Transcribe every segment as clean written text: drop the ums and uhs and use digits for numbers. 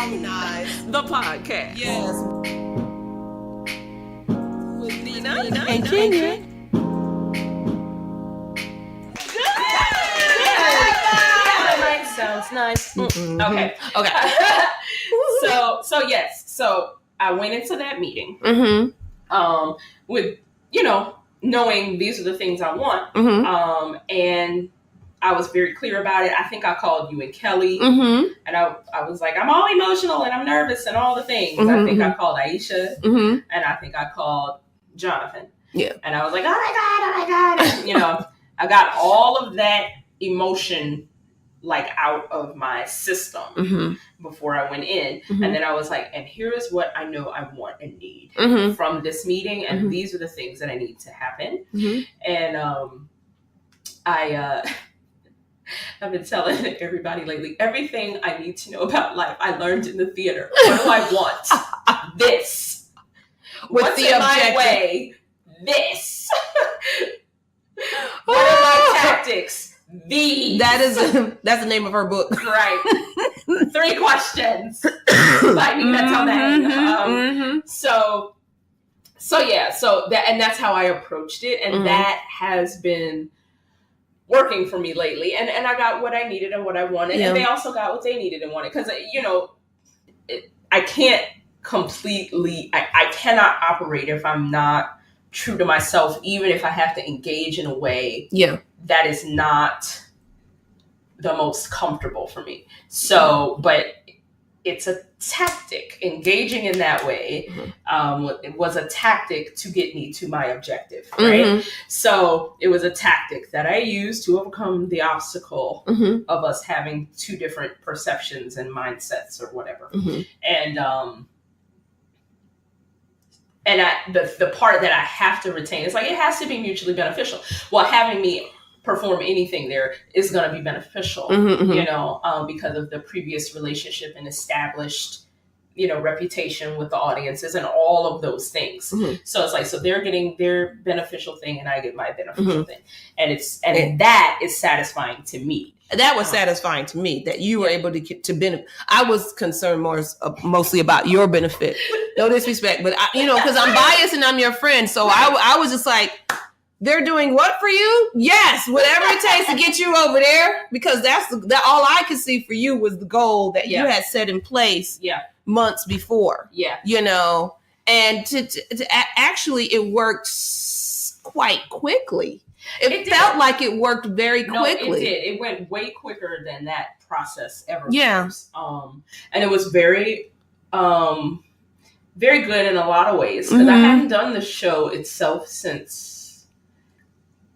Harmonize, the podcast. Yes. With Nina and Kenya. Sounds nice. Mm-hmm. Okay. So I went into that meeting. With knowing these are the things I want. And I was very clear about it. I think I called you and Kelly, and I was like, I'm all emotional and I'm nervous and all the things. I think I called Aisha, and I think I called Jonathan. Yeah. And I was like, oh my God. And, I got all of that emotion like out of my system before I went in. And then I was like, and here is what I know I want and need from this meeting. And these are the things that I need to happen. And I've been telling everybody lately, everything I need to know about life, I learned in the theater. What do I want? This. What's in my way? This. What are my tactics? These. That's the name of her book. Right. 3 questions. By Nina Tell So that's how I approached it. And that has been working for me lately. And I got what I needed and what I wanted. Yeah. And they also got what they needed and wanted. Because, I can't completely, I cannot operate if I'm not true to myself, even if I have to engage in a way that is not the most comfortable for me. So, but it's a tactic. Engaging in that way it was a tactic to get me to my objective, right? So it was a tactic that I used to overcome the obstacle of us having 2 different perceptions and mindsets or whatever. And the part that I have to retain is like, it has to be mutually beneficial. Well, having me perform anything there is going to be beneficial, because of the previous relationship and established, reputation with the audiences and all of those things. So it's like, so they're getting their beneficial thing and I get my beneficial thing. And that is satisfying to me. That was satisfying to me that you were able to benefit. I was concerned mostly about your benefit. No disrespect, but because I'm biased and I'm your friend. So I was just like, they're doing what for you? Yes, whatever it takes to get you over there, because that's all I could see for you was the goal that you had set in place months before. And to actually it worked quite quickly. It felt like it worked very quickly. No, it did. It went way quicker than that process ever was. And it was very, very good in a lot of ways. Because I hadn't done the show itself since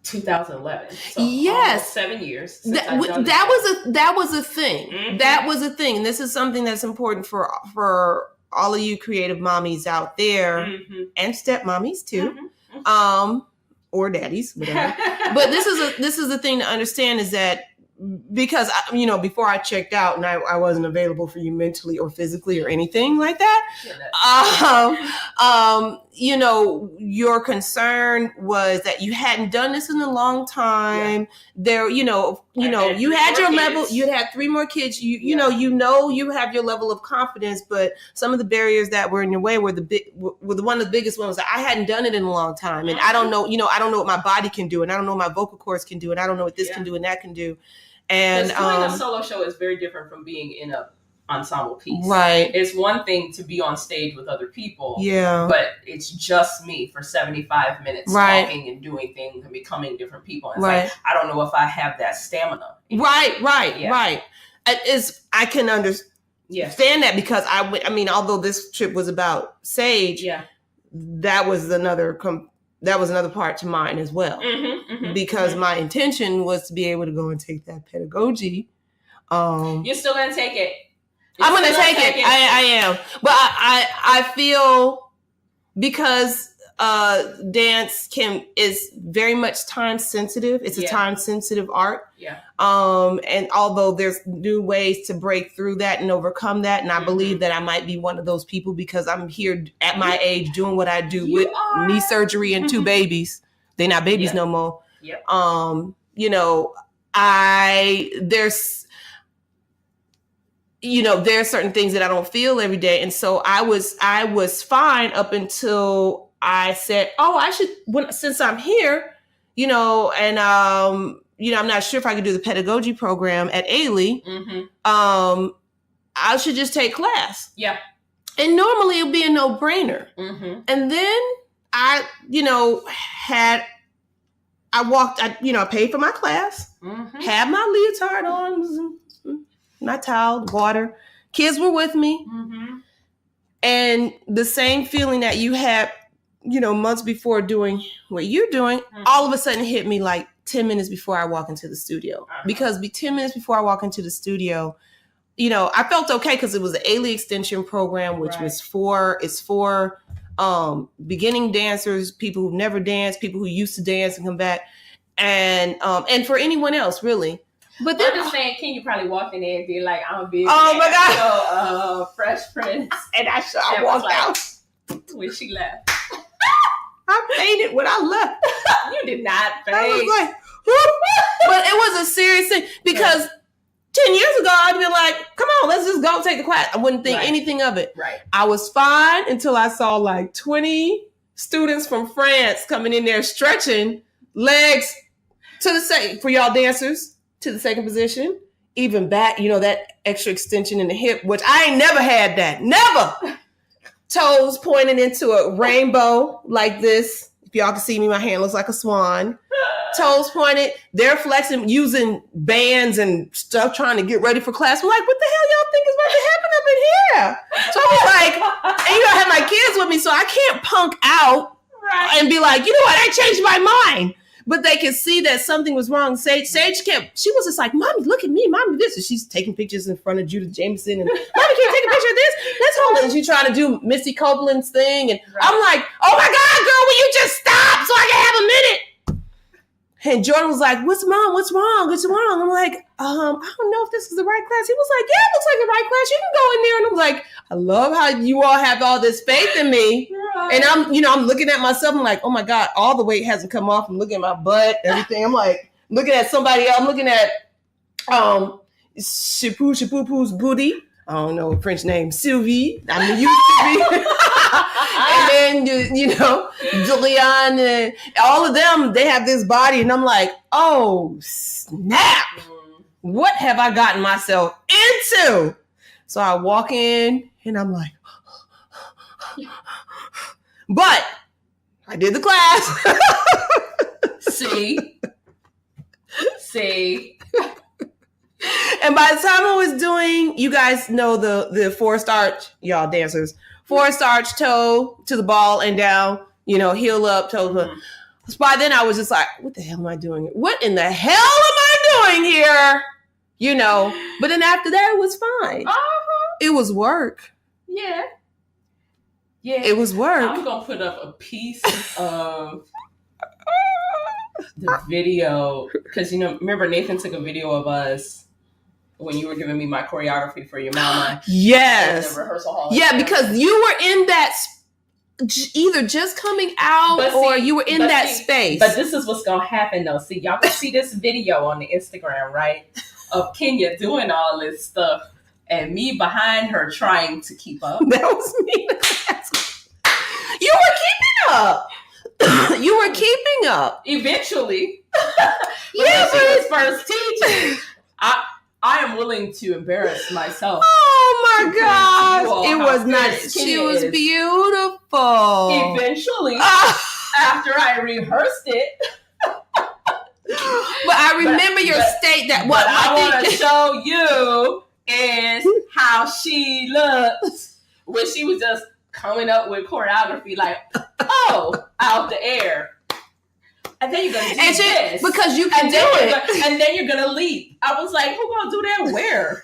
2011. So almost 7 years. Since that was a thing. That was a thing. And this is something that's important for all of you creative mommies out there and stepmommies too. Or daddies, whatever. But this is the thing to understand is that because before I checked out and I wasn't available for you mentally or physically or anything like that. Your concern was that you hadn't done this in a long time. There, you had your level. You had 3 more kids. You have your level of confidence, but some of the barriers that were in your way were one of the biggest ones. I hadn't done it in a long time, and I don't know. I don't know what my body can do, and I don't know what my vocal cords can do, and I don't know what this can do and that can do. And doing a solo show is very different from being in a ensemble piece. Right. It's one thing to be on stage with other people. Yeah. But it's just me for 75 minutes talking and doing things and becoming different people. And it's like, I don't know if I have that stamina. Right. I can understand that because although this trip was about Sage, that was another part to mine as well, because my intention was to be able to go and take that pedagogy. You're still going to take it. I'm going to take it. I am. But I feel because dance is very much time sensitive. It's a time sensitive art. Yeah. And although there's new ways to break through that and overcome that, and I believe that I might be one of those people because I'm here at my age doing what I do with knee surgery and 2 babies. They're not babies no more. Yep. there are certain things that I don't feel every day. And so I was fine up until I said, I should, since I'm here, and, I'm not sure if I could do the pedagogy program at Ailey. I should just take class. Yeah. And normally it'd be a no-brainer. And then I paid for my class, had my leotard on, my towel, water. Kids were with me. And the same feeling that you had, months before doing what you're doing, all of a sudden hit me like 10 minutes before I walk into the studio. Because 10 minutes before I walk into the studio, I felt okay because it was the Ailey Extension program, which was for beginning dancers, people who've never danced, people who used to dance and come back, and for anyone else really. But then I'm just saying, Ken, you probably walked in there and be like, I'm a big my God, Fresh Prince, and I walked out when she left. I fainted when I left. You did not faint. I was like, but it was a serious thing because 10 years ago, I'd be like, come on, let's just go take the class. I wouldn't think anything of it. Right. I was fine until I saw like 20 students from France coming in there stretching legs to the second, for y'all dancers, to the second position. Even back, that extra extension in the hip, which I ain't never had that. Never. Toes pointing into a rainbow like this. If y'all can see me, my hand looks like a swan. Toes pointed. They're flexing, using bands and stuff, trying to get ready for class. I'm like, what the hell y'all think is about to happen up in here? So I was like, and I have my kids with me, so I can't punk out and be like, what? I changed my mind. But they could see that something was wrong. Sage she was just like, Mommy, look at me. Mommy, this. And she's taking pictures in front of Judith Jameson. And, Mommy, can you take a picture of this? Let's hold it. And she's trying to do Missy Copeland's thing. And I'm like, oh my God, girl, will you just stop so I can have a minute? And Jordan was like, what's wrong? What's wrong? What's wrong? I'm like, I don't know if this is the right class. He was like, yeah, it looks like the right class. You can go in there. And I'm like, I love how you all have all this faith in me. Right. And I'm looking at myself. I'm like, oh my God, all the weight hasn't come off. I'm looking at my butt, everything. I'm like, looking at somebody else. I'm looking at Shipoo's booty. I don't know her French name, Sylvie. I'm used to be. And then, Julian and all of them, they have this body. And I'm like, oh, snap. What have I gotten myself into? So I walk in and I'm like, but I did the class. See. And by the time I was doing, you guys know the forced arch, y'all dancers, forced arch toe to the ball and down, heel up, toe. So by then I was just like, what the hell am I doing? What in the hell am I doing here? But then after that, it was fine. It was work. Yeah. It was work. I'm going to put up a piece of the video because, remember Nathan took a video of us when you were giving me my choreography for your mama. Yes. The rehearsal hall. Yeah, because you were in that either just coming out or you were in that space. But this is what's going to happen though. See, y'all can see this video on the Instagram, right? Of Kenya doing all this stuff and me behind her trying to keep up. That was me. You were keeping up. You were keeping up. Eventually. Yeah, she was first teaching. I am willing to embarrass myself. Oh my God. It was not. She was beautiful. Eventually, after I rehearsed it. But I remember your state that what I want to show you is how she looks when she was just coming up with choreography like, out the air. And then you're going to do this. Because you can do it. And then you're going to leap. I was like, who going to do that where?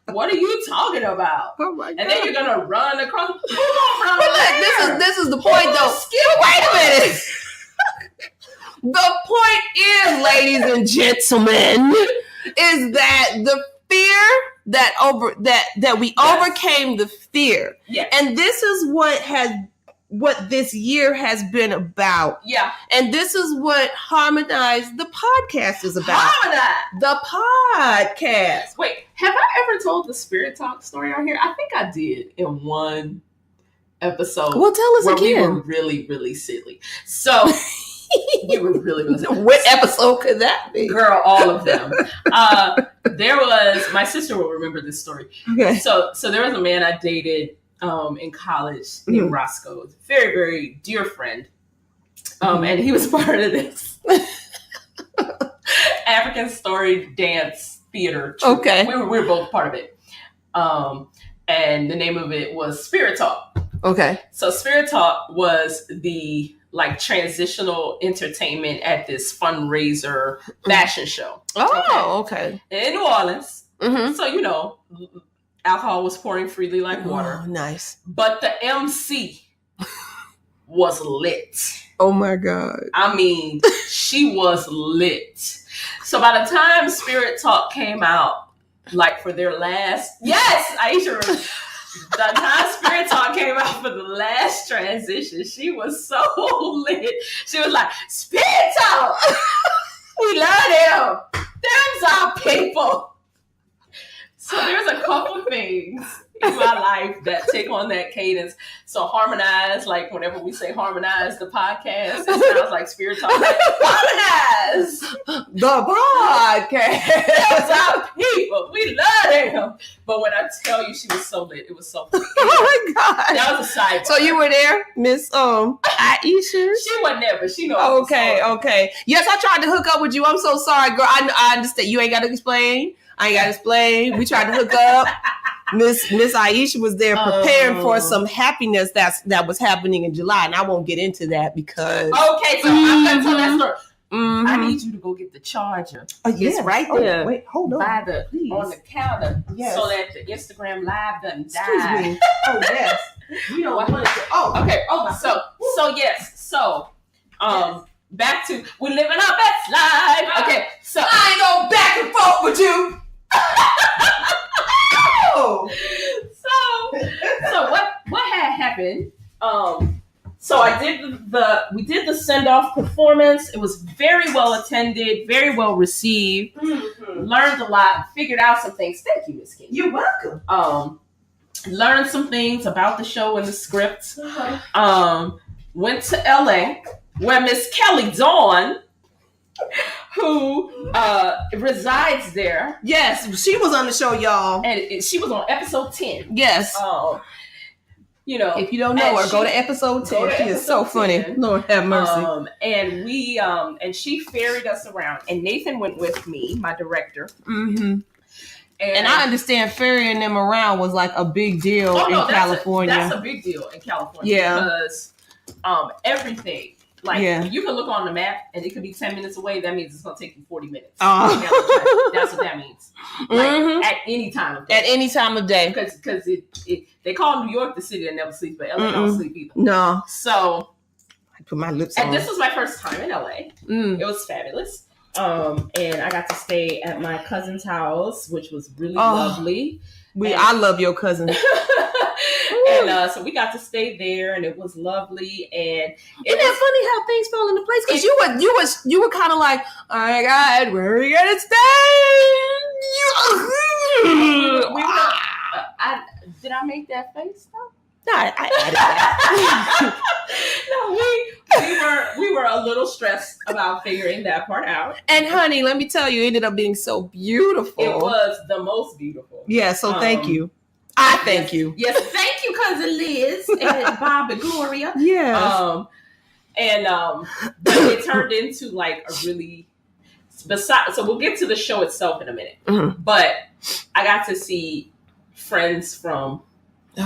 What are you talking about? Oh my God. And then you're going to run across. Who going to run But look, this is the point though. Wait a minute. The point is, ladies and gentlemen, is that the fear that we overcame the fear. Yes. And this is what has what this year has been about. Yeah. And this is what Harmonize, the podcast, is about. Harmonize! The podcast. Wait, have I ever told the Spirit Talk story on here? I think I did in one episode. Well, tell us again. We were really, really silly. So we were really silly. What episode could that be? Girl, all of them. There was, my sister will remember this story. Okay. So there was a man I dated in college named Roscoe. Very, very dear friend. And he was part of this African Story Dance Theater troupe. Okay. We were both part of it. And the name of it was Spirit Talk. Okay. So Spirit Talk was the like transitional entertainment at this fundraiser fashion show. Oh, okay. In New Orleans. Mm-hmm. So, you know, alcohol was pouring freely like water. Oh, nice. But the MC was lit. Oh my God. I mean, she was lit. So by the time Spirit Talk came out, like for their last, yes, Aisha, the time Spirit Talk came out for the last transition, she was so lit. She was like, Spirit Talk, we love them. Them's our people. So there's a couple things in my life that take on that cadence. So Harmonize, like whenever we say Harmonize the podcast, it sounds like Spirit Talk. Like, Harmonize the podcast. That's our people. We love them. But when I tell you she was so lit, it was so funny. Oh my God. That was a side. So you were there, Miss Aisha? She wasn't there, but she knows. Okay. Yes, I tried to hook up with you. I'm so sorry, girl. I understand. You ain't got to explain. I ain't got to explain. We tried to hook up. Miss Aisha was there preparing for some happiness that was happening in July, and I won't get into that because. Okay, so I'm gonna tell that story. Mm-hmm. I need you to go get the charger. Yes, right there. Wait, hold on. On the counter, so that the Instagram Live doesn't die. Excuse me. Oh yes. You know what? Oh, okay. Oh, so yes. So, back to we living our best life. Okay, so I ain't going back and forth with you. So what had happened? So we did the send off performance. It was very well attended, very well received. Mm-hmm. Learned a lot, figured out some things. Thank you, Miss King. You're welcome. Learned some things about the show and the script. Went to LA where Miss Kelly Dawn, who resides there. Yes, she was on the show, y'all. And she was on episode 10. Yes. You know, if you don't know her, go to episode 10. She is so funny. Lord have mercy. And we and she ferried us around. And Nathan went with me, my director. Mm-hmm. And I understand ferrying them around was like a big deal in California. That's a big deal in California. Yeah. Because everything. Like, you can look on the map and it could be 10 minutes away. That means it's going to take you 40 minutes. That's what that means. Like, at any time of day. At any time of day. Because they call New York the city that never sleeps, but LA don't sleep either. No. So, I put my lips on. And this was my first time in LA. It was fabulous. And I got to stay at my cousin's house, which was really lovely. I love your cousin. And so we got to stay there, and it was lovely. And isn't that funny how things fall into place? Because you were kind of like, oh my God, where are we gonna stay? Did I make that face though? No, I added that. No, we were a little stressed about figuring that part out. And honey, let me tell you, it ended up being so beautiful. It was the most beautiful. Yeah, so thank you. I thank you. Yes, thank you, cousin Liz and Bob and Gloria. Yeah. But it turned into like a really so we'll get to the show itself in a minute. Mm-hmm. But I got to see friends from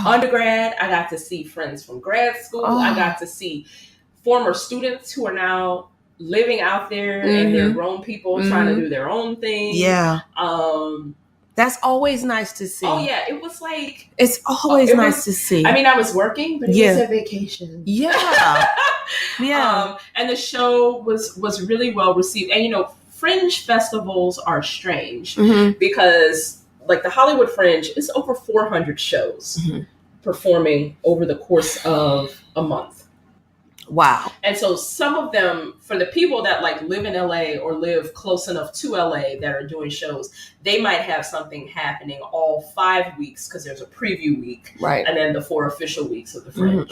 undergrad. I got to see friends from grad school. I got to see former students who are now living out there and they're grown people trying to do their own thing. Yeah. That's always nice to see. Oh yeah, it was like it's always nice to see. I mean, I was working, but it was a vacation. Yeah. Yeah. And the show was really well received. And you know, Fringe festivals are strange because like the Hollywood Fringe is over 400 shows. Mm-hmm. performing over the course of a month. Wow. And so some of them, for the people that like live in LA or live close enough to LA that are doing shows, they might have something happening all 5 weeks because there's a preview week, right, and then the 4 official weeks of the Fringe.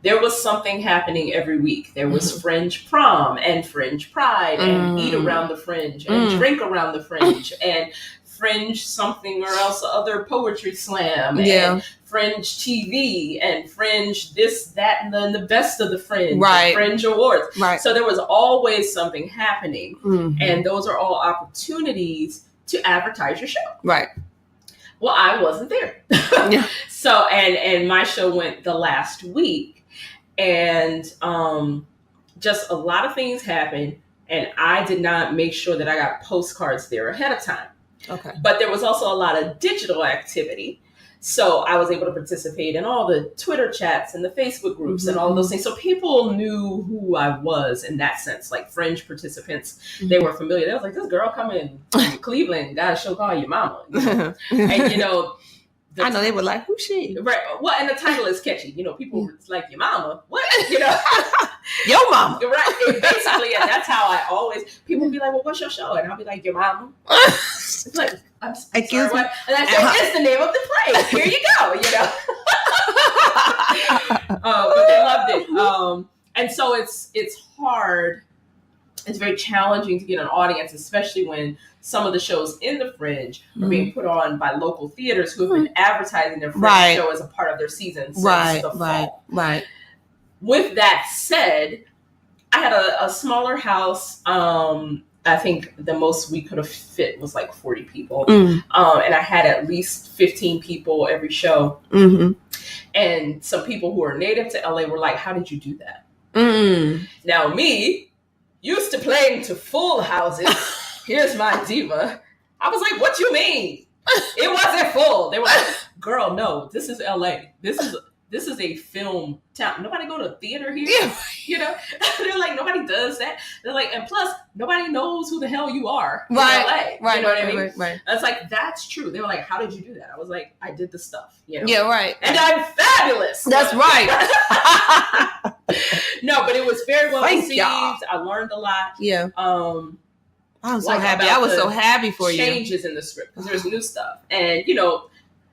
There was something happening every week. There was Fringe Prom and Fringe Pride and Eat Around the Fringe and Drink Around the Fringe and Fringe something or else other poetry slam and Fringe TV and Fringe this, that, and then the best of the Fringe, right, Fringe Awards. Right. So there was always something happening, and those are all opportunities to advertise your show. Right. Well, I wasn't there. So, and my show went the last week, and just a lot of things happened, and I did not make sure that I got postcards there ahead of time. Okay. But there was also a lot of digital activity. So I was able to participate in all the Twitter chats and the Facebook groups and all of those things. So people knew who I was in that sense, like Fringe participants. They were familiar. They was like, this girl coming from Cleveland, got a show called Your Mama. You know? And, you know, I know they were like, who's she? Right. Well, and the title is catchy. You know, people like, your mama. What? You know? Your mama. Right. And basically, and that's how I always, people be like, well, what's your show? And I'll be like, your mama. It's like, I'm sorry, what? And I say, it's the name of the play. Here you go, you know? But they loved it. And so it's hard. It's very challenging to get an audience, especially when some of the shows in the Fringe are being put on by local theaters who have been advertising their Fringe show as a part of their season since the fall. Right. With that said, I had a smaller house. I think the most we could have fit was like 40 people. And I had at least 15 people every show. And some people who are native to LA were like, how did you do that? Now me, used to playing to full houses. Here's my diva. I was like, what you mean? It wasn't full. They were like, girl, no, this is LA. This is a film town. Nobody go to theater here. Yeah. You know? They're like, nobody does that. They're like, and plus, nobody knows who the hell you are in LA. Right. You know what I mean? Right. And it's like, that's true. They were like, how did you do that? I was like, I did the stuff. You know? Yeah, right. And I'm fabulous. That's right. No, but it was very well received. Y'all. I learned a lot. Yeah. I was so happy. I was so happy for you. Changes in the script because there's new stuff. And, you know,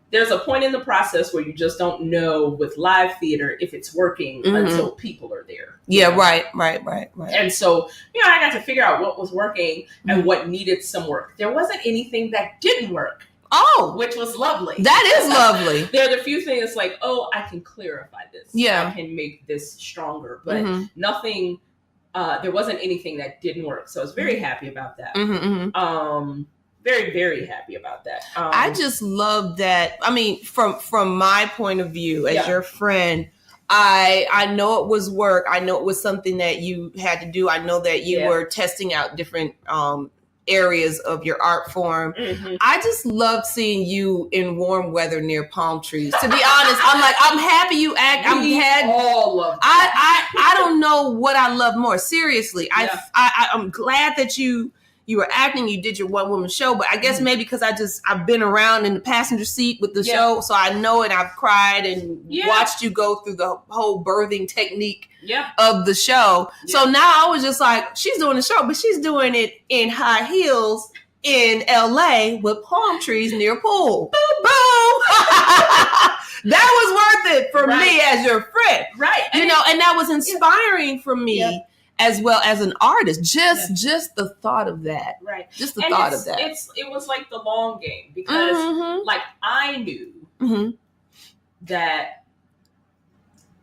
there's a point in the process where you just don't know with live theater if it's working until people are there. Yeah, know? Right. And so, you know, I got to figure out what was working and what needed some work. There wasn't anything that didn't work. Oh, which was lovely. That is lovely. There are the few things like, oh, I can clarify this. Yeah. I can make this stronger. But nothing, there wasn't anything that didn't work. So I was very happy about that. Very, very happy about that. I just love that. I mean, from my point of view as your friend, I know it was work. I know it was something that you had to do. I know that you were testing out different areas of your art form. I just love seeing you in warm weather near palm trees. To be honest, I'm happy you act. I don't know what I love more. Seriously, I'm glad that you were acting, you did your one woman show, but I guess maybe because I've been around in the passenger seat with the show, so I know it. I've cried and watched you go through the whole birthing technique of the show. So now I was just like, she's doing the show, but she's doing it in high heels in LA with palm trees near a pool. Boom, boom. That was worth it for me as your friend. Right. You know, and that was inspiring for me. As well as an artist, just the thought of that, right? Just the thought of that. It was like the long game because, like, I knew that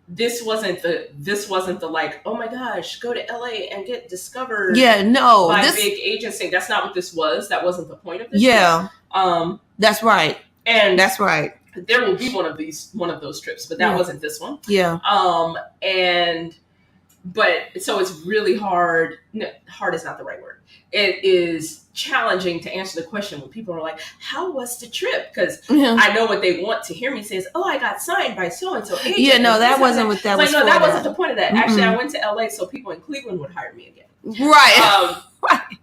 this wasn't the like, oh my gosh, go to LA and get discovered. Yeah, no, by big agency. That's not what this was. That wasn't the point of this. Yeah, that's right, and that's right. There will be one of those trips, but that wasn't this one. Yeah, But so it's really hard. No, hard is not the right word. It is challenging to answer the question when people are like, how was the trip? Because I know what they want to hear me say is, oh, I got signed by so-and-so agent. Yeah, no, that wasn't what that was. Like, no, that wasn't the point of that. Actually, I went to LA so people in Cleveland would hire me again. Right.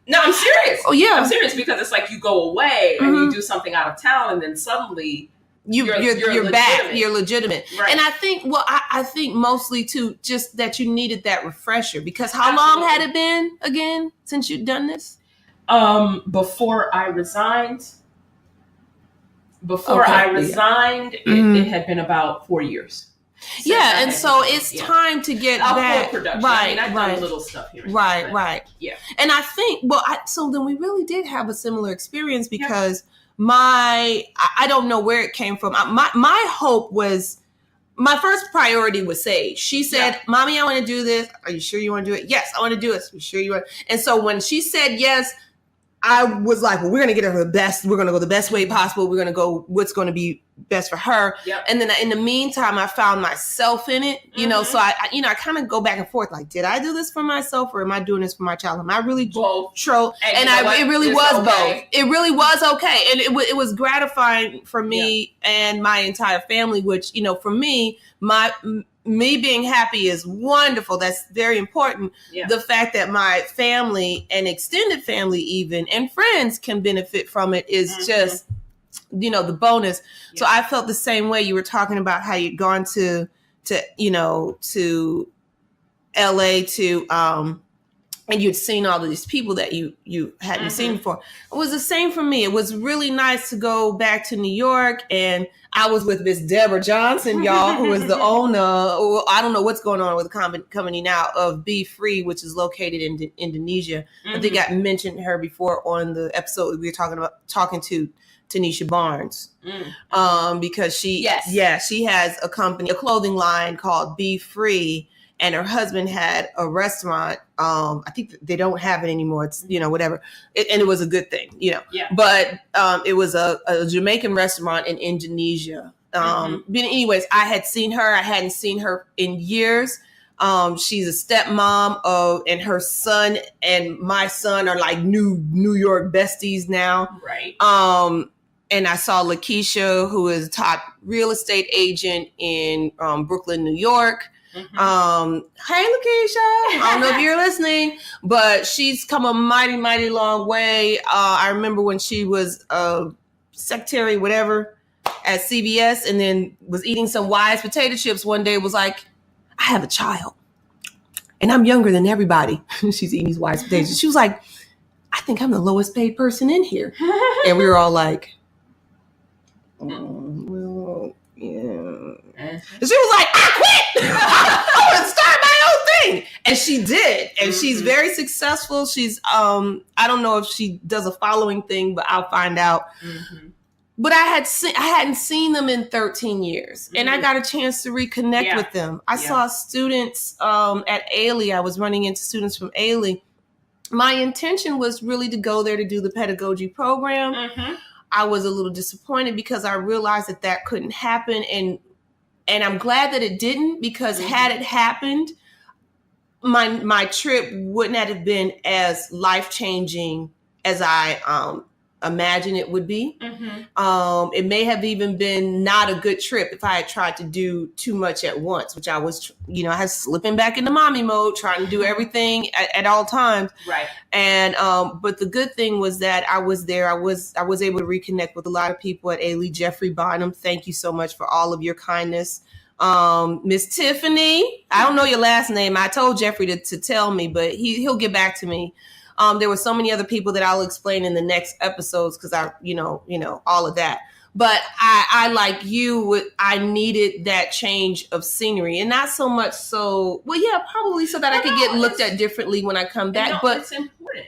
No, I'm serious. Oh, yeah. I'm serious because it's like you go away and you do something out of town and then suddenly you're back. You're legitimate. Right. And I think, I think mostly too, just that you needed that refresher, because how long had it been again since you'd done this? Before I resigned, it had been about 4 years. Yeah, and so it's time to get back. Production. Right, I've done little stuff here. Right. Yeah. And I think, so then we really did have a similar experience, because I don't know where it came from. My hope was, my first priority was Sage. She said, Mommy, I want to do this. Are you sure you want to do it? Yes, I want to do it. Are you sure you want? And so when she said yes, I was like, well, we're going to get her the best. We're going to go the best way possible. We're going to go what's going to be best for her. Yep. And then in the meantime, I found myself in it, you know, so I kind of go back and forth. Like, did I do this for myself, or am I doing this for my child? Am I really both? It really was both. It really was okay. And it was gratifying for me and my entire family, which, you know, for me, me being happy is wonderful. That's very important. Yeah. The fact that my family and extended family even and friends can benefit from it is just, you know, the bonus. Yeah. So I felt the same way. You were talking about how you'd gone to LA and you'd seen all of these people that you hadn't seen before. It was the same for me. It was really nice to go back to New York, and I was with Miss Deborah Johnson, y'all, who is the owner, or I don't know what's going on with the company now, of Be Free, which is located in Indonesia. I think I mentioned her before on the episode we were talking to Tanisha Barnes, because she has a clothing line called Be Free. And her husband had a restaurant. I think they don't have it anymore. It's, you know, whatever. And it was a good thing, you know. Yeah. But it was a Jamaican restaurant in Indonesia. But anyways, I had seen her. I hadn't seen her in years. She's a stepmom and her son and my son are like New York besties now. Right. And I saw Lakeisha, who is a top real estate agent in Brooklyn, New York. Hey, Lakeisha, I don't know if you're listening, but she's come a mighty, mighty long way. I remember when she was secretary, whatever, at CBS, and then was eating some Wise potato chips one day, was like, I have a child and I'm younger than everybody. She's eating these Wise potatoes. She was like, I think I'm the lowest paid person in here. And we were all like, well, yeah. And she was like, I quit. I want to start my own thing. And she did. And she's very successful. She's, I don't know if she does a following thing, but I'll find out. But I hadn't seen them in 13 years. And I got a chance to reconnect with them. I saw students at Ailey. I was running into students from Ailey. My intention was really to go there to do the pedagogy program. I was a little disappointed because I realized that couldn't happen. And I'm glad that it didn't, because had it happened, my trip wouldn't have been as life-changing as I imagine it would be. It may have even been not a good trip if I had tried to do too much at once, which I was, I was slipping back into mommy mode, trying to do everything at all times. Right. And, but the good thing was that I was there. I was able to reconnect with a lot of people at Ailey. Jeffrey Bonham, thank you so much for all of your kindness. Miss Tiffany, I don't know your last name. I told Jeffrey to tell me, but he'll get back to me. There were so many other people that I'll explain in the next episodes, because I, all of that. But I like you, I needed that change of scenery, and not so much so. Well, yeah, probably so that I could get looked at differently when I come back. But it's important.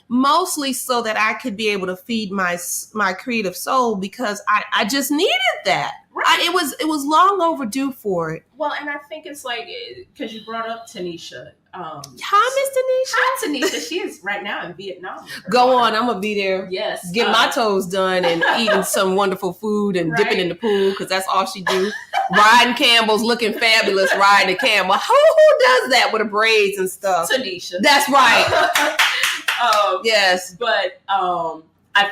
Mostly so that I could be able to feed my creative soul, because I just needed that. Right. It was long overdue for it. Well, and I think it's like, because you brought up Tanisha. Hi, Miss Tanisha. Hi, Tanisha. She is right now in Vietnam. Go on. I'm going to be there. Yes. Get my toes done and eating some wonderful food and dipping in the pool, because that's all she do. Riding Campbell's, looking fabulous, riding a camel. Who does that with the braids and stuff? Tanisha. That's right. Yes. But I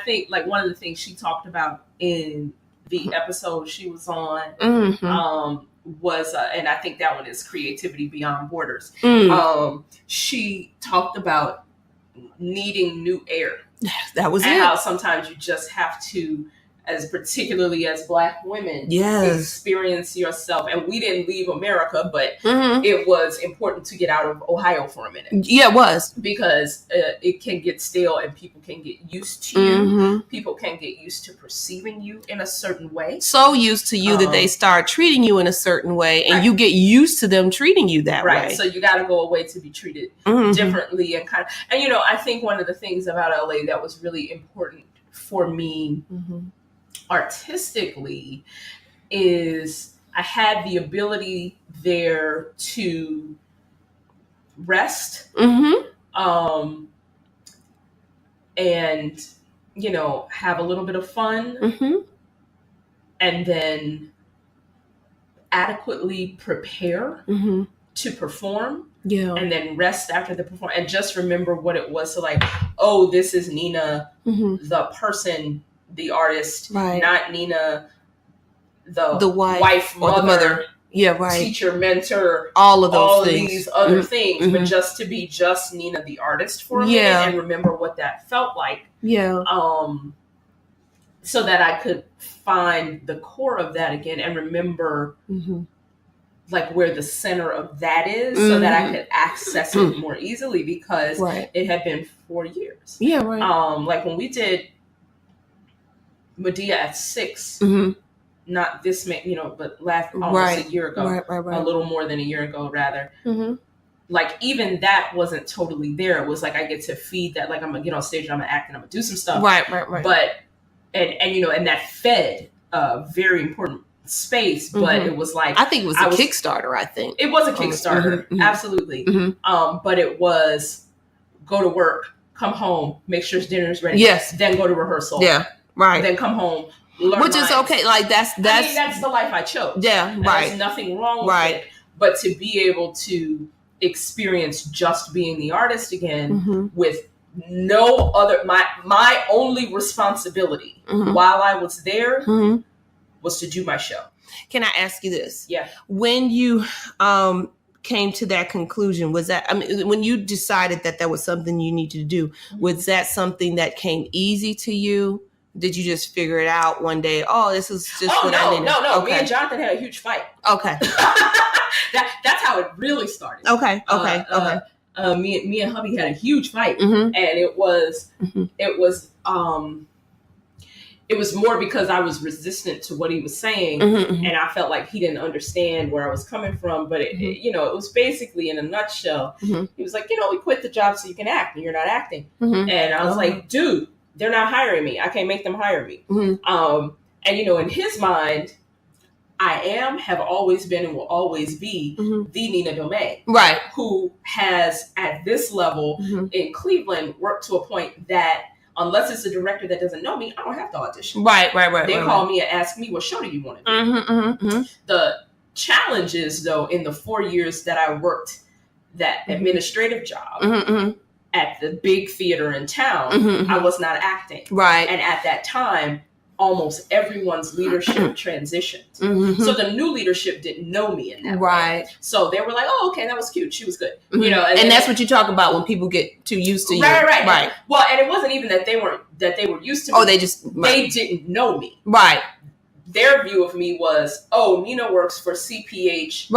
think like one of the things she talked about in the episode she was on was, and I think that one is Creativity Beyond Borders. She talked about needing new air. That was and how sometimes you just have to as particularly as Black women, experience yourself. And we didn't leave America, but it was important to get out of Ohio for a minute. Yeah, it was. Because it can get stale and people can get used to you. People can get used to perceiving you in a certain way. So used to you that they start treating you in a certain way, and you get used to them treating you that way. Right. So you got to go away to be treated differently and kind of, and I think one of the things about LA that was really important for me artistically is I had the ability there to rest and have a little bit of fun and then adequately prepare to perform and then rest after the performance and just remember what it was. So like, oh, this is Nina, the person, the artist, not Nina, the wife, mother, or the mother, teacher, mentor, all of those things. These other things, but just to be just Nina, the artist, for a minute and remember what that felt like. So that I could find the core of that again and remember like where the center of that is so that I could access it more easily because it had been 4 years. Like when we did Medea at 6, not this, but last almost a year ago, a little more than a year ago, rather. Like even that wasn't totally there. It was like I get to feed that. Like I'm gonna get on stage and I'm gonna act and I'm gonna do some stuff. But and that fed a very important space. But it was like I think it was a Kickstarter. I think it was a Kickstarter, absolutely. But it was go to work, come home, make sure dinner's ready. Then go to rehearsal. Then come home. Which is okay. Like that's that's the life I chose. There's nothing wrong with it. But to be able to experience just being the artist again with no other, my only responsibility while I was there was to do my show. Can I ask you this? Yeah. When you came to that conclusion, was that, when you decided that was something you needed to do, was that something that came easy to you? Did you just figure it out one day? Oh, this is just what I need. No. Okay. Me and Jonathan had a huge fight. Okay. That's how it really started. Okay. Me and hubby had a huge fight, and it was more because I was resistant to what he was saying, and I felt like he didn't understand where I was coming from. But it was basically, in a nutshell, he was like, we quit the job so you can act, and you're not acting. And I was like, dude, they're not hiring me. I can't make them hire me. And in his mind, I have always been, and will always be the Nina Domain, who has at this level in Cleveland worked to a point that unless it's a director that doesn't know me, I don't have to audition. They call me and ask me, what show do you want to do? The challenge is, though, in the 4 years that I worked that administrative job at the big theater in town, I was not acting. And at that time, almost everyone's leadership transitioned. So the new leadership didn't know me in that way. So they were like, oh, okay, that was cute. She was good. And that's what you talk about when people get too used to you. Right. Well, and it wasn't even that they were used to me. Oh, they didn't know me. Their view of me was, oh, Nina works for CPH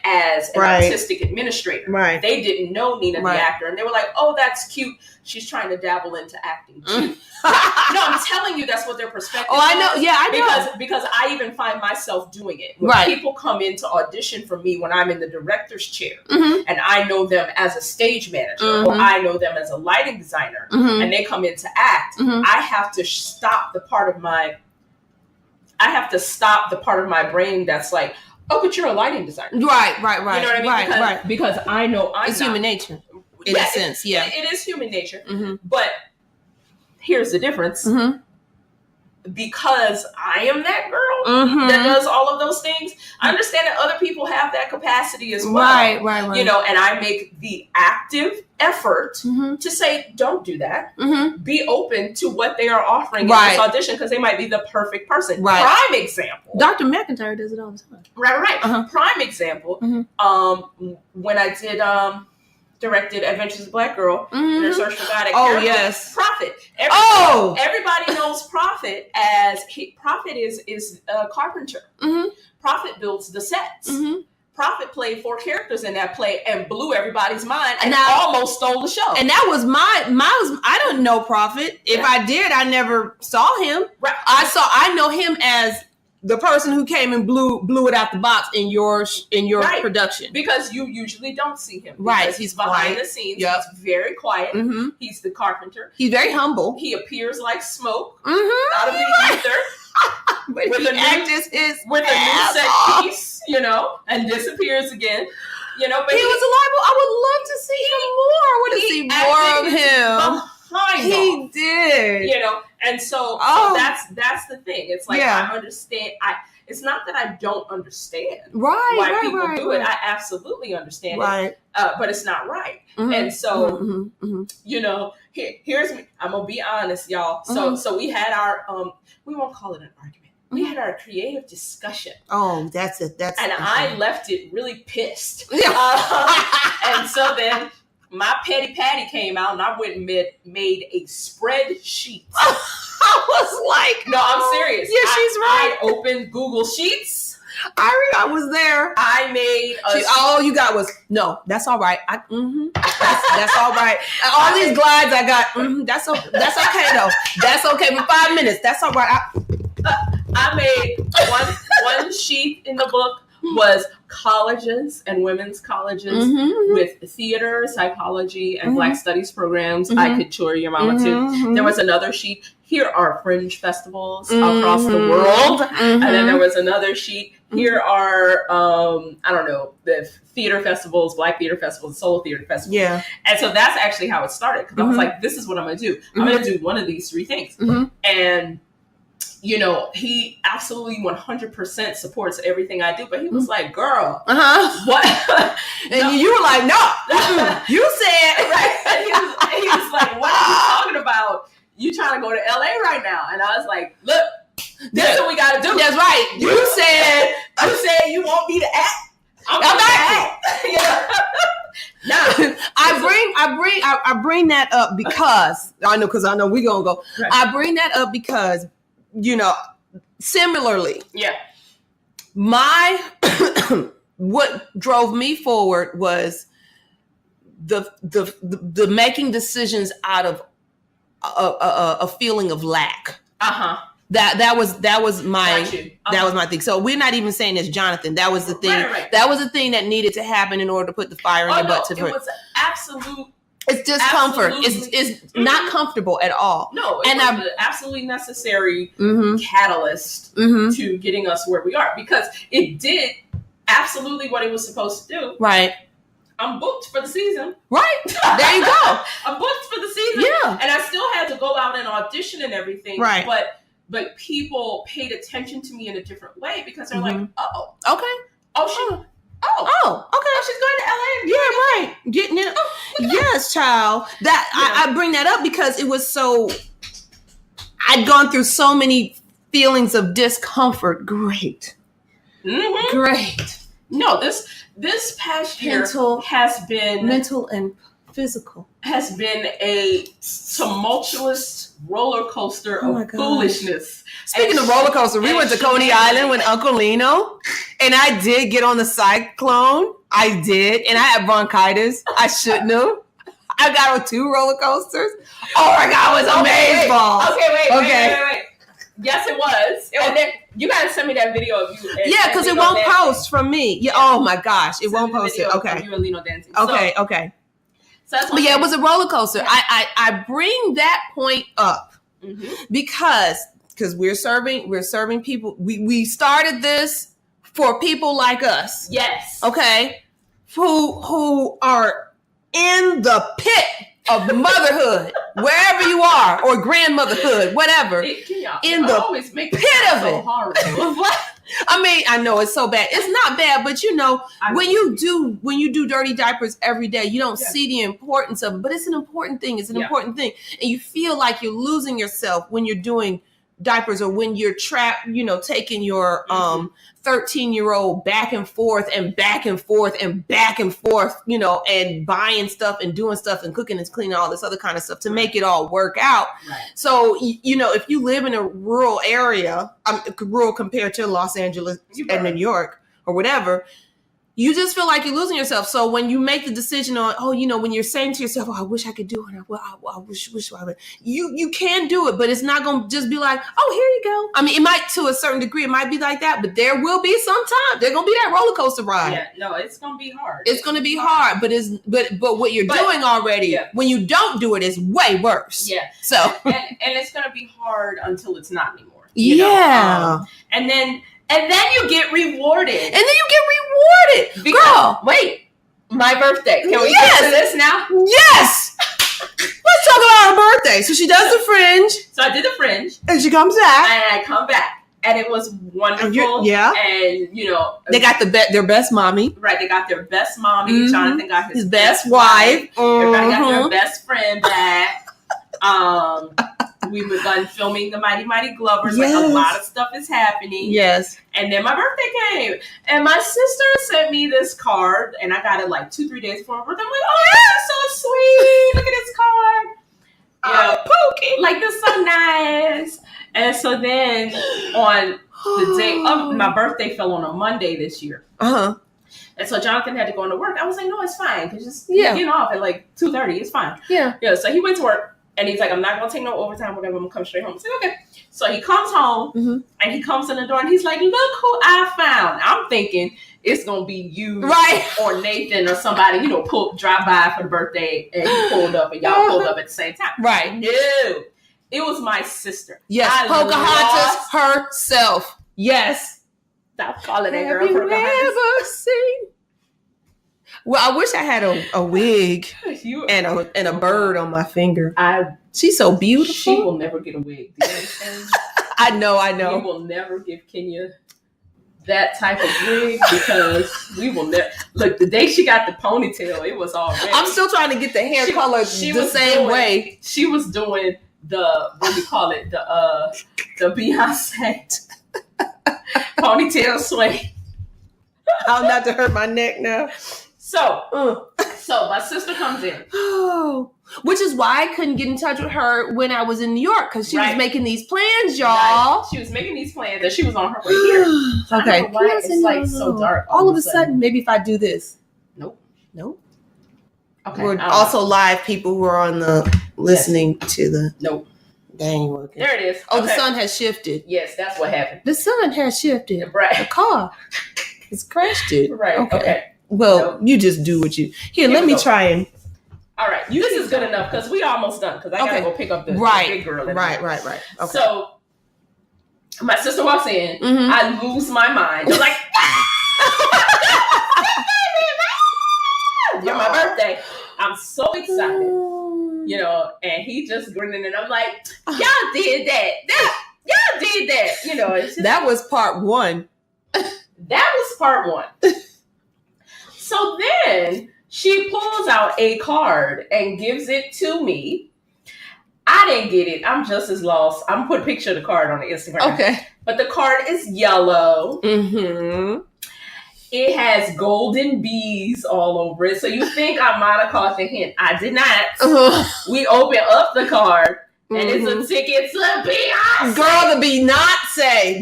as an artistic administrator. They didn't know Nina the actor. And they were like, oh, that's cute. She's trying to dabble into acting too. No, I'm telling you, that's what their perspective I know. Yeah, I know. Because I even find myself doing it. When people come in to audition for me when I'm in the director's chair and I know them as a stage manager or I know them as a lighting designer and they come in to act, I have to stop the part of my brain that's like, oh, but you're a lighting designer. Right. You know what I mean? Because I know it's human nature. In a sense, it is human nature. But here's the difference. Because I am that girl that does all of those things, I understand that other people have that capacity as well. Right. And I make the active effort to say, don't do that. Be open to what they are offering in this audition because they might be the perfect person. Prime example. Dr. McIntyre does it all the time. Right. Prime example. When I did directed Adventures of Black Girl in Her Search for God. Oh, yes. Prophet. Everybody knows Prophet as Prophet is a carpenter. Prophet builds the sets. Prophet played 4 characters in that play and blew everybody's mind and almost stole the show. And that was I don't know Prophet. If I did, I never saw him. Right. I know him as the person who came and blew it out the box in your production. Because you usually don't see him. Right. He's behind the scenes. Yep. He's very quiet. He's the carpenter. He's very humble. He appears like smoke out of the ether. With a new set piece, and disappears again. But he was alive. I would love to see him more. I want to see more of him. He did. And so that's the thing. It's like I understand. It's not that I don't understand why people do it. I absolutely understand it. But it's not right. And so here's me. I'm gonna be honest, y'all. So we had our we won't call it an argument. We had our creative discussion. Oh, that's it. I left it really pissed. And so then my petty patty came out, and I went and made a spreadsheet. I was like, no, I'm serious. Yeah, she's right. I opened Google Sheets. I was there. I made all you got was no. That's all right. That's all right. All these glides I got. That's okay though. That's okay for 5 minutes. That's all right. I made one sheet in the book was colleges and women's colleges with theater, psychology, and Black studies programs. I could chore your mama too. There was another sheet. Here are fringe festivals across the world. And then there was another sheet. Here are, the theater festivals, Black theater festivals, soul theater festivals. Yeah. And so that's actually how it started. Because I was like, this is what I'm going to do. I'm going to do one of these 3 things. And he absolutely 100% supports everything I do, but he was like, girl, what? And you were like, no, you said, right. And he was like, what are you talking about? You trying to go to LA right now? And I was like, look, this is what we got to do. That's right. You said you want me to act. I'm back. No, I bring that up because I know we're gonna go. Right. I bring that up because similarly, my what drove me forward was the making decisions out of a feeling of lack. That was my that was my thing. So we're not even saying it's Jonathan. That was the thing. Right. That was the thing that needed to happen in order to put the fire in your butt. It was absolute. It's discomfort. It's not comfortable at all. No, it was an absolutely necessary catalyst to getting us where we are, because it did absolutely what it was supposed to do. Right. I'm booked for the season. Right. There you go. I'm booked for the season. Yeah. And I still had to go out and audition and everything. Right. But people paid attention to me in a different way, because they're like, oh. Okay. Okay. Oh, she's going to LA. Yeah, right. Getting it. Yes, child. I bring that up because it was so. I'd gone through so many feelings of discomfort. Great. Great. No, this past year has been mental and physical. Has been a tumultuous roller coaster of foolishness. Speaking of roller coaster, we went to Coney Island with Uncle Lino, and I did get on the cyclone. I did, and I had bronchitis. I shouldn't have. I got on 2 roller coasters. Oh my God, it was amazing. Wait. Yes, it was. And then you gotta send me that video of you. Because it won't post from me. Yeah. Oh my gosh, it won't post it. Okay. You and Lino dancing. Okay. So that's it was a roller coaster. Yeah. I bring that point up because we're serving people. We started this for people like us. Yes. Okay. Who are in the pit of motherhood, wherever you are, or grandmotherhood, whatever. In the pit of it. I mean, I know it's so bad. It's not bad, but when you do dirty diapers every day, you don't see the importance of it. But it's an important thing. It's an important thing, and you feel like you're losing yourself when you're doing diapers, or when you're trapped, taking your 13-year-old back and forth and back and forth and back and forth, and buying stuff and doing stuff and cooking and cleaning, all this other kind of stuff to make it all work out. Right. So, if you live in a rural area, rural compared to Los Angeles and New York or whatever, you just feel like you're losing yourself. So when you make the decision on, when you're saying to yourself, I wish I could do it. I wish I would. You can do it, but it's not going to just be like, here you go. I mean, it might, to a certain degree, it might be like that, but there will be some time. There's going to be that roller coaster ride. Yeah, no, it's going to be hard. It's going to be hard, but what you're doing already, when you don't do it, is way worse. Yeah. So, and it's going to be hard until it's not anymore. And then you get rewarded. Girl, wait, my birthday. Can we get to this now? Yes. Let's talk about her birthday. So she does the fringe. So I did the fringe. And she comes back. And I come back. And it was wonderful. And, they got their best mommy. Right. They got their best mommy. Mm-hmm. Jonathan got his best wife. Everybody got their best friend back. We were done filming the Mighty Mighty Glovers. Like, a lot of stuff is happening. Yes. And then my birthday came. And my sister sent me this card. And I got it like 2-3 days before my birthday. I'm like, that's so sweet. Look at this card. Pookie. Like, this is so nice. And so then on the day of my birthday fell on a Monday this year. Uh-huh. And so Jonathan had to go into work. I was like, no, it's fine. Because just getting off at like 2:30. It's fine. Yeah. So he went to work. And he's like, I'm not going to take no overtime, whatever. I'm going to come straight home. I said, okay. So he comes home, and he comes in the door, and he's like, look who I found. I'm thinking it's going to be you or Nathan or somebody, drive by for the birthday, and he pulled up, and y'all pulled up at the same time. Right. No. It was my sister. Yes. Pocahontas herself. Yes. Stop calling that girl Have you Pocahontas. ever seen? Well, I wish I had a wig and a bird on my finger. She's so beautiful. She will never get a wig. Do you understand? I know. We will never give Kenya that type of wig because we will never. Look, the day she got the ponytail, it was already. I'm still trying to get the hair color the same way. She was doing the Beyonce ponytail swing. How not to hurt my neck now. So my sister comes in. Oh, which is why I couldn't get in touch with her when I was in New York, because she was making these plans, y'all. Right. She was making these plans, and she was on her way here. Okay. Why it's like so dark. All of a sudden, maybe if I do this. Nope. Okay. We're also live people who are on the listening to the. Nope. They ain't working. There it is. Oh, the sun has shifted. Yes, that's what happened. The sun has shifted. Right. The car has crashed it. Right. Okay. Well, you just do what you... Here, let me try and... All right. This is good enough because we almost done because I got to go pick up the big girl. Right. Okay. So, my sister walks in. I lose my mind. I'm like, for my birthday. I'm so excited. And he just grinning and I'm like, y'all did that. Y'all did that. It's just, that was part one. That was part one. So then she pulls out a card and gives it to me. I didn't get it. I'm just as lost. I'm going to put a picture of the card on the Instagram. Okay. But the card is yellow. Mm-hmm. It has golden bees all over it. So you think I might have caught the hint. I did not. We open up the card. And it's a ticket to Beyonce. Girl, the Be Not Say.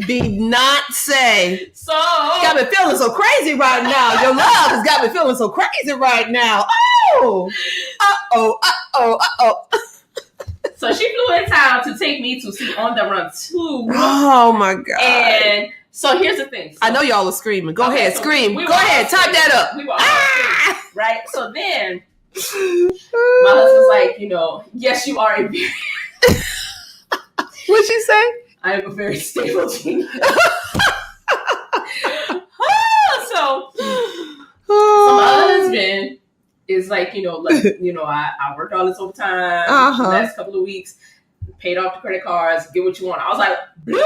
So got me feeling so crazy right now. Your love has got me feeling so crazy right now. Oh. So she flew in town to take me to see On the Run 2. Oh my God. And so here's the thing. So, I know y'all are screaming. Go ahead, so scream. Go ahead, type that up. We were all right? So then my husband's like, yes, you are a very... What'd she say? I am a very stable genius. So my husband is like, I worked all this overtime the last couple of weeks, paid off the credit cards, get what you want. I was like, bloop!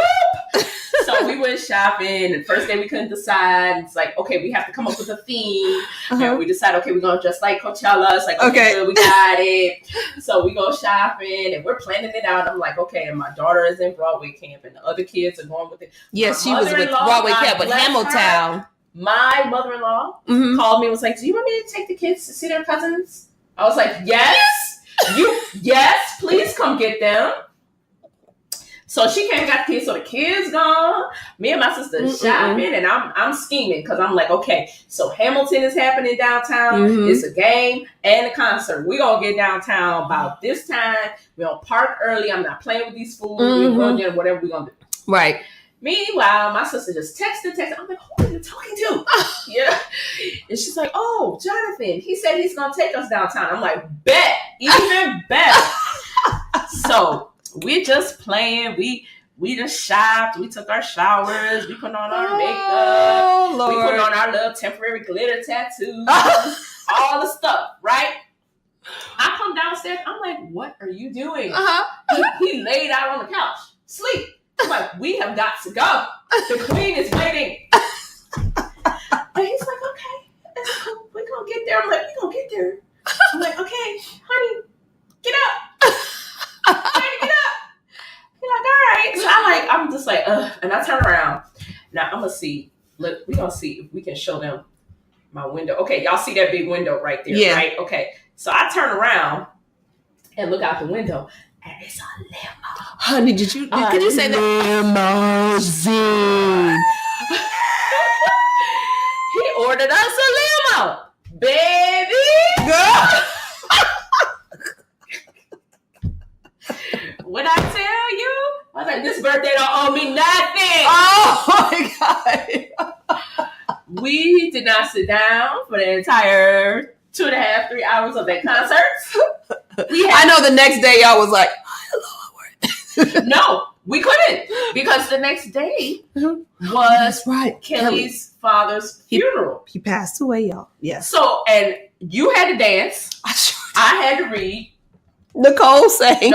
So we went shopping, and first day we couldn't decide. It's like, okay, we have to come up with a theme. And we decided, okay, we're going to dress like Coachella. It's like, okay, good, we got it. So we go shopping, and we're planning it out. I'm like, okay, and my daughter is in Broadway camp, and the other kids are going with it. Yes, she was with Broadway camp, but Hamilton. My mother-in-law called me and was like, do you want me to take the kids to see their cousins? I was like, yes, please come get them. So she came and got the kids. So the kids gone. Me and my sister shopping, and I'm scheming because I'm like, okay, so Hamilton is happening downtown. It's a game and a concert. We're going to get downtown about this time. We're going to park early. I'm not playing with these fools. We're going to do whatever we're going to do. Right. Meanwhile, my sister just texted. I'm like, who are you talking to? Yeah. And she's like, oh, Jonathan. He said he's going to take us downtown. I'm like, bet. Even better. So we're just playing. We just shopped. We took our showers. We put on our makeup. Lord. We put on our little temporary glitter tattoos. All the stuff, right? I come downstairs. I'm like, what are you doing? He laid out on the couch. Sleep. I'm like, we have got to go. The queen is waiting. And he's like, okay, we're going to get there. I'm like, we're going to get there. I'm like, okay, honey, get up. Honey, get up. He's like, all right. So I'm just like, ugh. And I turn around. Now, I'm going to see. Look, we're going to see if we can show them my window. Okay, y'all see that big window right there, right? Okay. So I turn around and look out the window. And it's a limo. Honey, did you say that? Limousine. He ordered us a limo. Baby. Girl. What I tell you? I was like, this birthday don't owe me nothing. Oh my God. We did not sit down for the entire 2.5, 3 hours of that concert. I know the next day y'all was like, hello. No, we couldn't, because the next day was Kelly's father's funeral. He passed away, y'all. Yes. So, and you had to dance. I had to read. Nicole sang.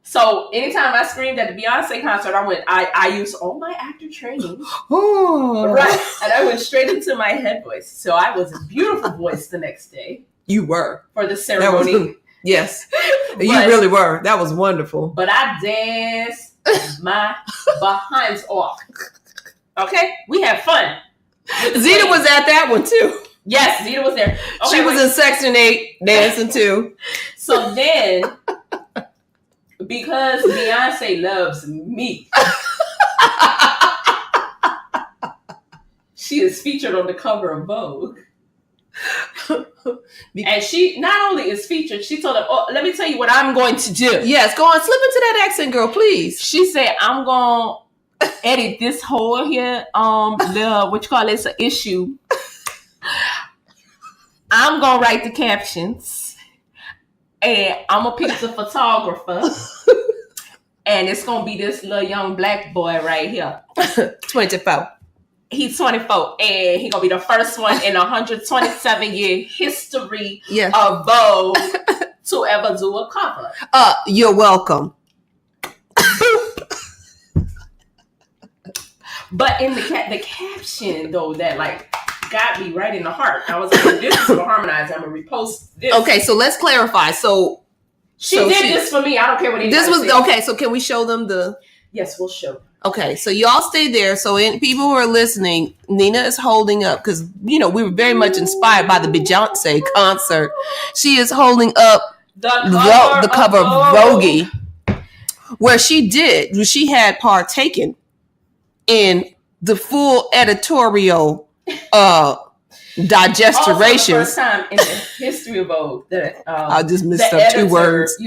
So anytime I screamed at the Beyonce concert, I used all my actor training. Right. And I went straight into my head voice. So I was a beautiful voice the next day. You were. For the ceremony. Yes. You really were. That was wonderful. But I danced my behinds off. Okay? We had fun. Zeta was at that one too. Yes, Zeta was there. Okay, she was in Section 8 dancing too. So then, because Beyonce loves me, she is featured on the cover of Vogue. And she not only is featured, she told them, oh, let me tell you what I'm going to do. Yes, go on, slip into that accent, girl, please. She said, I'm going to edit this whole here, it's an issue. I'm going to write the captions, and I'm going to pick the photographer, and it's going to be this little young black boy right here. 24. He's 24, and he's going to be the first one in 127-year history of Vogue to ever do a cover. You're welcome. But in the caption, though, that got me right in the heart. I was like, this is for Harmonize. I'm going to repost this. Okay, so let's clarify. So she did this for me. I don't care what anybody says. Okay, so can we show them the... Yes, we'll show. Okay, so y'all stay there. So people who are listening, Nina is holding up, because, we were very much inspired by the Beyonce concert. She is holding up the cover of Vogue, where she had partaken in the full editorial digesturations. First time in the history of Vogue that I just missed up 2 words.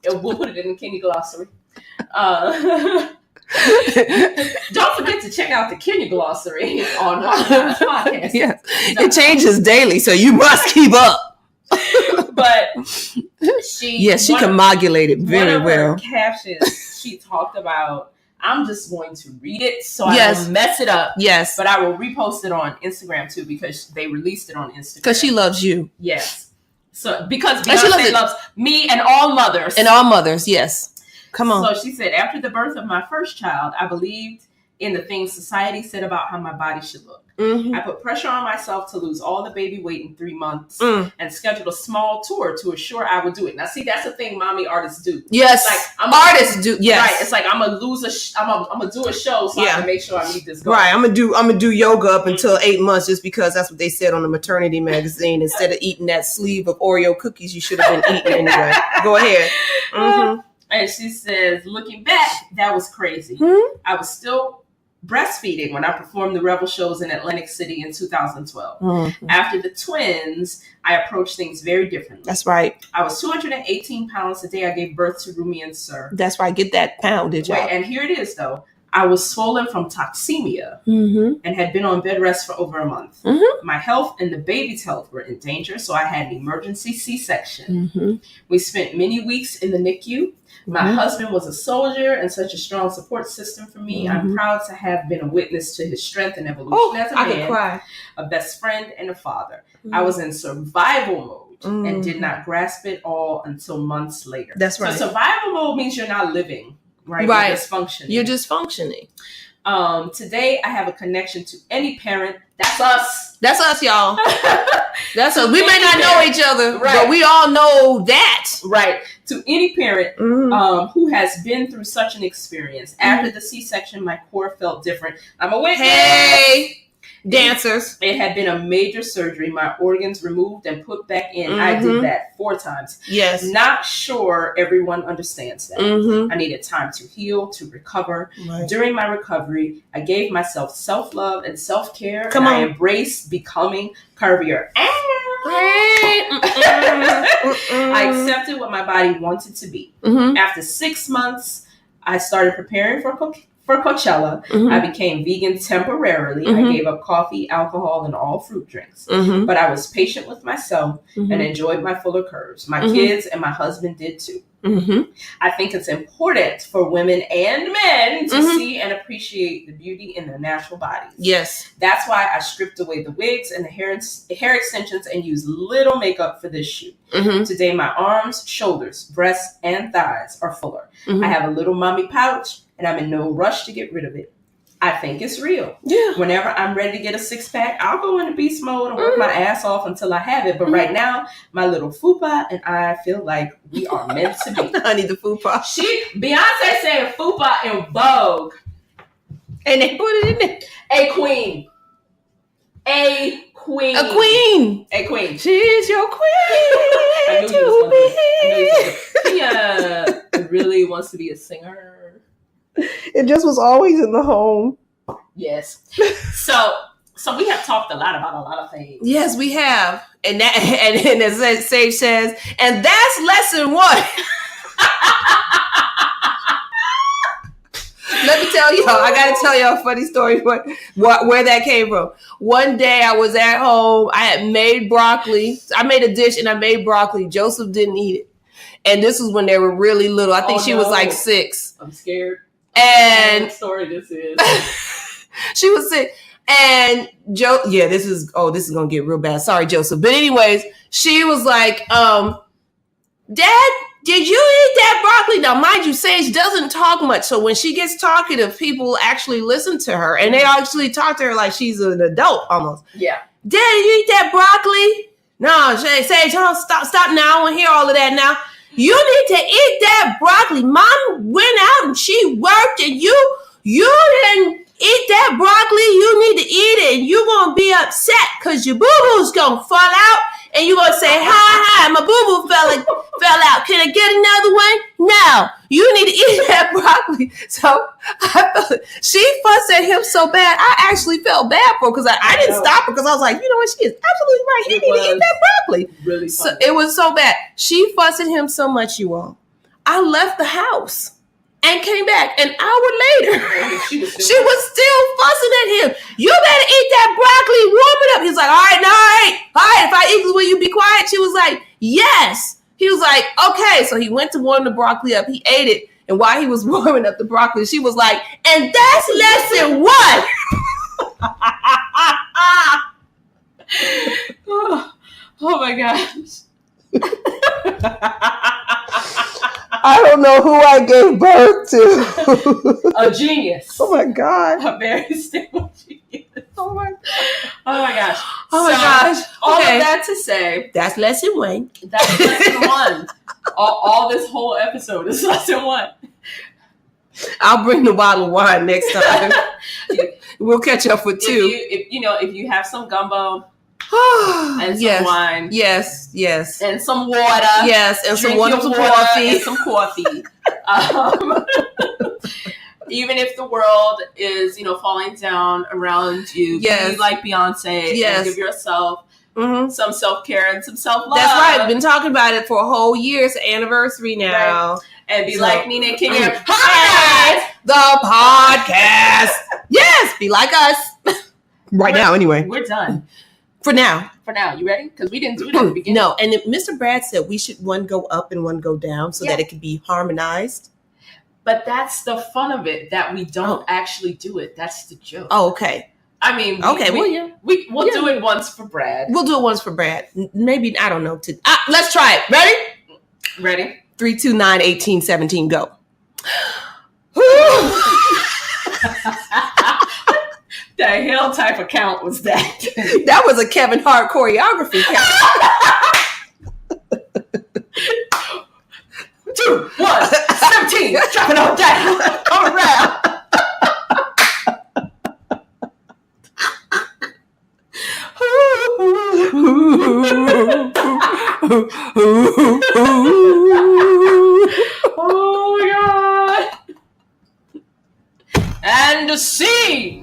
We'll put it in the Kenny glossary. Don't forget to check out the Kenya glossary on Harmonize podcast. Yes, it changes daily, so you must keep up. But she can modulate it very well. Her captions, she talked about. I'm just going to read it so I don't mess it up. Yes, but I will repost it on Instagram too, because they released it on Instagram. Because she loves you. Yes. So because Beyonce loves me and all mothers. And all mothers, yes. Come on. So she said, after the birth of my first child, I believed in the things society said about how my body should look. Mm-hmm. I put pressure on myself to lose all the baby weight in 3 months and scheduled a small tour to assure I would do it. Now, see, that's the thing mommy artists do. Yes. Like, artists do. Yes. Right. It's like, I'm going to I'm going to do a show so I can make sure I meet this goal. Right. I'm going to do yoga up until 8 months just because that's what they said on the maternity magazine. Instead of eating that sleeve of Oreo cookies you should have been eating anyway. Go ahead. Mm-hmm. And she says, looking back, that was crazy. I was still breastfeeding when I performed the Rebel shows in Atlantic City in 2012. After the twins, I approached things very differently. That's right. I was 218 pounds the day I gave birth to Rumi and Sir. That's right. Get that poundage out. And here it is, though. I was swollen from toxemia and had been on bed rest for over a month. My health and the baby's health were in danger, so I had an emergency C-section. We spent many weeks in the NICU. My husband was a soldier and such a strong support system for me. I'm proud to have been a witness to his strength and evolution as a man, a best friend, and a father. I was in survival mode and did not grasp it all until months later. That's right. So survival mode means you're not living, right? You're just functioning. You're just functioning. Today, I have a connection to any parent. That's us. That's us, y'all. That's us. We may not know each other, but we all know that. Right. To any parent who has been through such an experience. After the C-section, my core felt different. I'm a witness. Hey, dancers. It had been a major surgery. My organs removed and put back in. I did that 4 times. Yes. Not sure everyone understands that. I needed time to heal, to recover. During my recovery, I gave myself self-love and self-care. I embraced becoming curvier. I accepted what my body wanted to be. After 6 months, I started preparing for Coachella. I became vegan temporarily. I gave up coffee, alcohol, and all fruit drinks. But I was patient with myself and enjoyed my fuller curves. My kids and my husband did too. I think it's important for women and men to see and appreciate the beauty in their natural bodies. Yes. That's why I stripped away the wigs and the hair extensions and used little makeup for this shoot. Today, my arms, shoulders, breasts, and thighs are fuller. I have a little mommy pouch, and I'm in no rush to get rid of it. I think it's real. Yeah. Whenever I'm ready to get a 6-pack, I'll go into beast mode and work my ass off until I have it. But right now, my little fupa and I feel like we are meant to be. I need the fupa. Beyonce said fupa in Vogue. And they put it in there. A queen. A queen. A queen. A queen. She's your queen. I knew you was going to. He really wants to be a singer. It just was always in the home. Yes. So we have talked a lot about a lot of things. Yes, we have. And as Sage says, and that's lesson 1. Let me tell y'all, I got to tell y'all a funny story where that came from. One day I was at home. I had made broccoli. I made a dish and I made broccoli. Joseph didn't eat it. And this was when they were really little. I think she was like 6. I'm scared. And what story this is. She was sick. And this is gonna get real bad. Sorry, Joseph. But anyways, she was like, Dad, did you eat that broccoli? Now, mind you, Sage doesn't talk much. So when she gets talkative, people actually listen to her. And they actually talk to her like she's an adult almost. Yeah. Dad, did you eat that broccoli? No, Sage, stop now. I want to hear all of that now. You need to eat that broccoli. Mom went out and she worked and you didn't eat that broccoli. You need to eat it and you're going to be upset because your boo-boo's going to fall out and you're going to say, hi, my boo-boo fell out. Can I get another one? No, you need to eat that broccoli. So she fussed at him so bad. I actually felt bad for her because I didn't stop her because I was like, you know what? She is absolutely right. You need to eat that broccoli. Really so it was so bad. She fussed at him so much, you all. I left the house and came back an hour later. She was still fussing at him. You better eat that broccoli, warm it up. He's like, all right. If I eat this, will you be quiet? She was like, yes. He was like, okay. So he went to warm the broccoli up. He ate it. And while he was warming up the broccoli, she was like, and that's lesson 1. Oh my gosh. I don't know who I gave birth to. A genius. Oh my God. A very stable genius. Oh my gosh. Oh my gosh. All of that to say, that's lesson 1. That's lesson 1. All this whole episode is lesson 1. I'll bring the bottle of wine next time. We'll catch up with 2. If you have some gumbo and some wine, yes, and some water, yes, and some wonderful coffee, and some coffee. Even if the world is, falling down around you, be like Beyonce and give yourself some self-care and some self-love. That's right. Been talking about it for a whole year. It's an anniversary now. Right. And be like Nina King and Harmonize, the podcast. Yes, be like us. Now, anyway. We're done. For now. You ready? Because we didn't do it at the beginning. No, and Mr. Brad said we should one go up and one go down so that it could be harmonized. But that's the fun of it, that we don't actually do it. That's the joke. Oh, okay. I mean, we'll do it once for Brad. We'll do it once for Brad. Maybe, I don't know. Let's try it. Ready? 3, 2, 9, 18, 17, go. The hell type of count was that? That was a Kevin Hart choreography count. 2, 1, 17, dropping all down, all around. Oh my God. And the scene.